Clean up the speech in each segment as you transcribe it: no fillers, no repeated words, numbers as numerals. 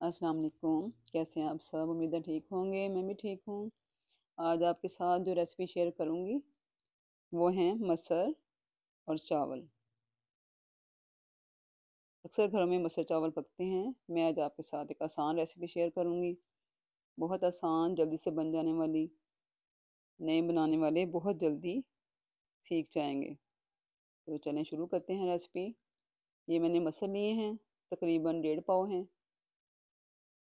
अस्सलाम वालेकुम। कैसे हैं आप सब? उम्मीद है ठीक होंगे। मैं भी ठीक हूँ। आज आपके साथ जो रेसिपी शेयर करूँगी वो हैं मसर और चावल। अक्सर घरों में मसर चावल पकते हैं। मैं आज आपके साथ एक आसान रेसिपी शेयर करूँगी। बहुत आसान, जल्दी से बन जाने वाली, नए बनाने वाले बहुत जल्दी सीख जाएंगे। तो चलें शुरू करते हैं रेसिपी। ये मैंने मसर लिए हैं, तकरीबन 1.5 पाव हैं।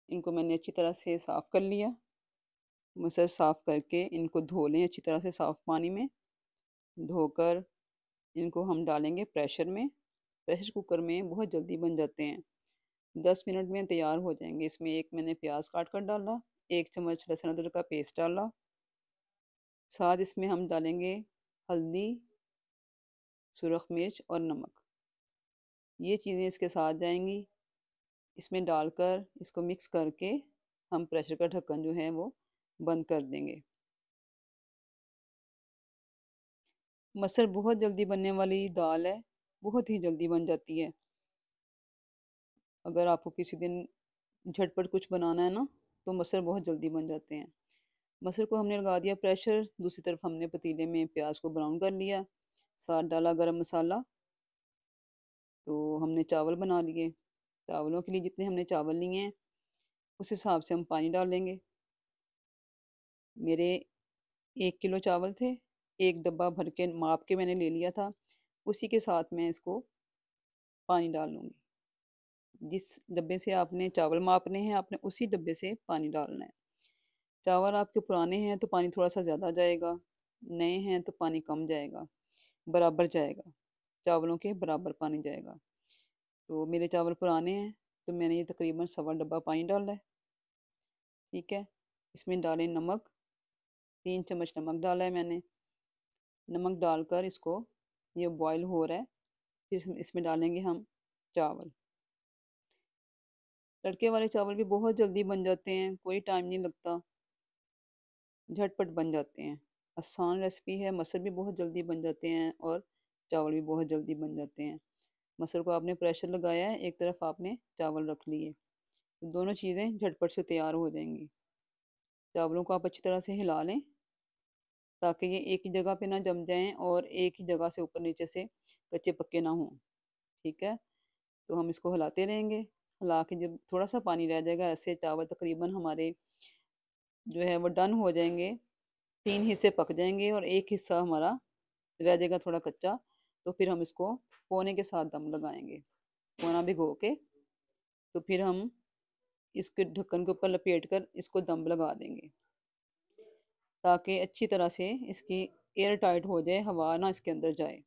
इनको मैंने अच्छी तरह से साफ़ कर लिया। मसर साफ़ करके इनको धो लें अच्छी तरह से साफ़ पानी में। धोकर इनको हम डालेंगे प्रेशर में। प्रेशर कुकर में बहुत जल्दी बन जाते हैं। 10 मिनट में तैयार हो जाएंगे। इसमें एक मैंने प्याज काट कर डाला, 1 चम्मच लहसुन अदरक का पेस्ट डाला। साथ इसमें हम डालेंगे हल्दी, सुरख मिर्च और नमक। ये चीज़ें इसके साथ जाएंगी। इसमें डालकर इसको मिक्स करके हम प्रेशर का ढक्कन जो है वो बंद कर देंगे। मसर बहुत जल्दी बनने वाली दाल है, बहुत ही जल्दी बन जाती है। अगर आपको किसी दिन झटपट कुछ बनाना है ना, तो मसर बहुत जल्दी बन जाते हैं। मसर को हमने लगा दिया प्रेशर। दूसरी तरफ हमने पतीले में प्याज को ब्राउन कर लिया। साथ डाला गरम मसाला। तो हमने चावल बना लिए। चावलों के लिए जितने हमने चावल लिए हैं उस हिसाब से हम पानी डालेंगे। मेरे 1 किलो चावल थे। एक डब्बा भर के माप के मैंने ले लिया था। उसी के साथ मैं इसको पानी डाल लूँगी। जिस डब्बे से आपने चावल मापने हैं, आपने उसी डब्बे से पानी डालना है। चावल आपके पुराने हैं तो पानी थोड़ा सा ज़्यादा जाएगा, नए हैं तो पानी कम जाएगा, बराबर जाएगा। चावलों के बराबर पानी जाएगा। तो मेरे चावल पुराने हैं तो मैंने ये तकरीबन 1.25 डब्बा पानी डाला है। ठीक है। इसमें डालें नमक। 3 चम्मच नमक डाला है मैंने। नमक डालकर इसको, ये बॉयल हो रहा है, फिर इसमें डालेंगे हम चावल। तड़के वाले चावल भी बहुत जल्दी बन जाते हैं, कोई टाइम नहीं लगता, झटपट बन जाते हैं। आसान रेसिपी है। मसर भी बहुत जल्दी बन जाते हैं और चावल भी बहुत जल्दी बन जाते हैं। मसर को आपने प्रेशर लगाया है, एक तरफ आपने चावल रख लिए, तो दोनों चीज़ें झटपट से तैयार हो जाएंगी। चावलों को आप अच्छी तरह से हिला लें ताकि ये एक ही जगह पे ना जम जाएं और एक ही जगह से ऊपर नीचे से कच्चे पक्के ना हों। ठीक है। तो हम इसको हिलाते रहेंगे। हिला के जब थोड़ा सा पानी रह जाएगा, ऐसे चावल तकरीबन हमारे जो है वो डन हो जाएंगे। 3 हिस्से पक जाएंगे और एक हिस्सा हमारा रह जाएगा थोड़ा कच्चा। तो फिर हम इसको पोने के साथ दम लगाएंगे। पोना भिगो के तो फिर हम इसके ढक्कन के ऊपर लपेट कर इसको दम लगा देंगे ताकि अच्छी तरह से इसकी एयर टाइट हो जाए, हवा ना इसके अंदर जाए।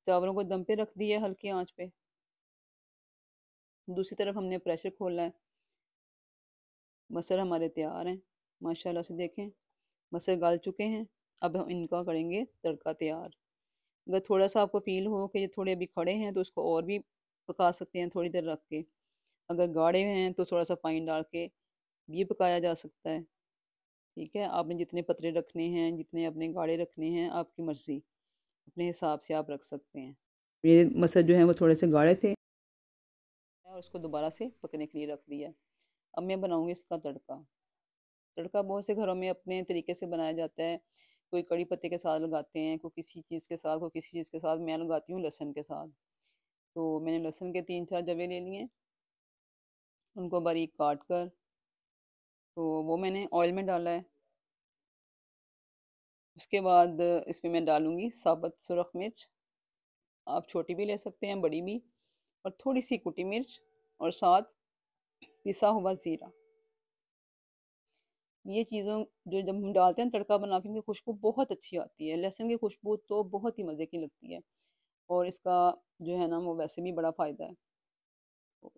चावलों को दम पे रख दिया हल्की आंच पे। दूसरी तरफ हमने प्रेशर खोला है। मसर हमारे तैयार हैं, माशाल्लाह से देखें मसर गल चुके हैं। अब हम इनका करेंगे तड़का तैयार। अगर थोड़ा सा आपको फील हो कि ये थोड़े अभी खड़े हैं तो उसको और भी पका सकते हैं थोड़ी देर रख के। अगर गाढ़े हैं तो थोड़ा सा पानी डाल के भी पकाया जा सकता है। ठीक है। आपने जितने पतले रखने हैं, जितने अपने गाढ़े रखने हैं, आपकी मर्ज़ी, अपने हिसाब से आप रख सकते हैं। मेरे मसर जो हैं वो थोड़े से गाढ़े थे और उसको दोबारा से पकने के लिए रख दिया। अब मैं बनाऊंगी इसका तड़का। तड़का बहुत से घरों में अपने तरीके से बनाया जाता है। कोई कड़ी पत्ते के साथ लगाते हैं, कोई किसी चीज़ के साथ, कोई किसी चीज़ के साथ। मैं लगाती हूँ लहसुन के साथ। तो मैंने लहसुन के 3-4 जवे ले लिए, उनको बारीक काट कर तो वो मैंने ऑयल में डाला है। उसके बाद इसमें मैं डालूंगी साबुत सुरख मिर्च। आप छोटी भी ले सकते हैं, बड़ी भी। और थोड़ी सी कुटी मिर्च और साथ पिसा हुआ ज़ीरा। ये चीज़ों जो जब हम डालते हैं तड़का बना के, इनकी खुशबू बहुत अच्छी आती है। लहसुन की खुशबू तो बहुत ही मज़े की लगती है और इसका जो है ना वो वैसे भी बड़ा फ़ायदा है। तो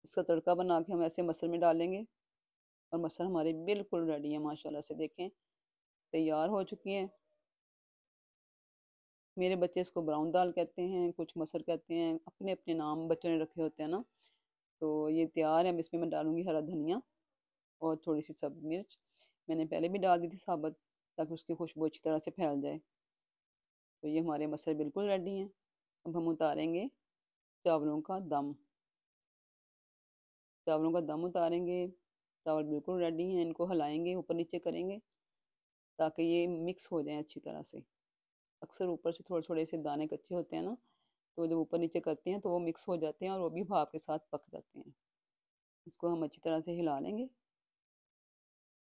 इसका तड़का बना के हम ऐसे मसर में डालेंगे और मसर हमारे बिल्कुल रेडी है, माशाल्लाह से देखें तैयार हो चुकी हैं। मेरे बच्चे इसको ब्राउन दाल कहते हैं, कुछ मसर कहते हैं, अपने अपने नाम बच्चों ने रखे होते हैं ना। तो ये तैयार है। अब इसमें मैं डालूंगी हरा धनिया और थोड़ी सी सब्ज़ मिर्च। मैंने पहले भी डाल दी थी साबुत, ताकि उसकी खुशबू अच्छी तरह से फैल जाए। तो ये हमारे मसर बिल्कुल रेडी हैं। अब हम उतारेंगे चावलों का दम। चावलों का दम उतारेंगे, चावल बिल्कुल रेडी हैं, इनको हिलाएँगे, ऊपर-नीचे करेंगे ताकि ये मिक्स हो जाएँ अच्छी तरह से। अक्सर ऊपर से थोड़े-थोड़े से दाने कच्चे होते हैं ना, तो जब ऊपर-नीचे करते हैं तो वो मिक्स हो जाते हैं और वो भी भाप के साथ पक जाते हैं। इसको हम अच्छी तरह से हिला लेंगे।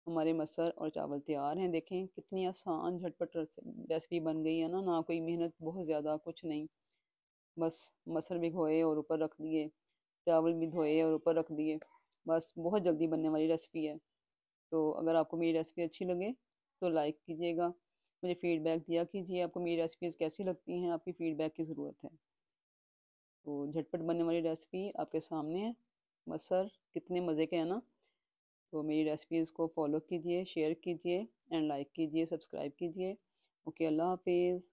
हमारे मसर और चावल तैयार हैं। देखें कितनी आसान झटपट रेसिपी बन गई है ना कोई मेहनत बहुत ज़्यादा कुछ नहीं। बस मसर भिगोए और ऊपर रख दिए, चावल भी धोए और ऊपर रख दिए। बस बहुत जल्दी बनने वाली रेसिपी है। तो अगर आपको मेरी रेसिपी अच्छी लगे तो लाइक कीजिएगा। मुझे फ़ीडबैक दिया कीजिए आपको मेरी रेसिपीज़ कैसी लगती हैं, आपकी फ़ीडबैक की ज़रूरत है। तो झटपट बनने वाली रेसिपी आपके सामने है। मसर कितने मज़े के हैं ना। तो मेरी रेसिपीज़ को फ़ॉलो कीजिए, शेयर कीजिए एंड लाइक कीजिए, सब्सक्राइब कीजिए। ओके, अल्लाह हाफ़िज़।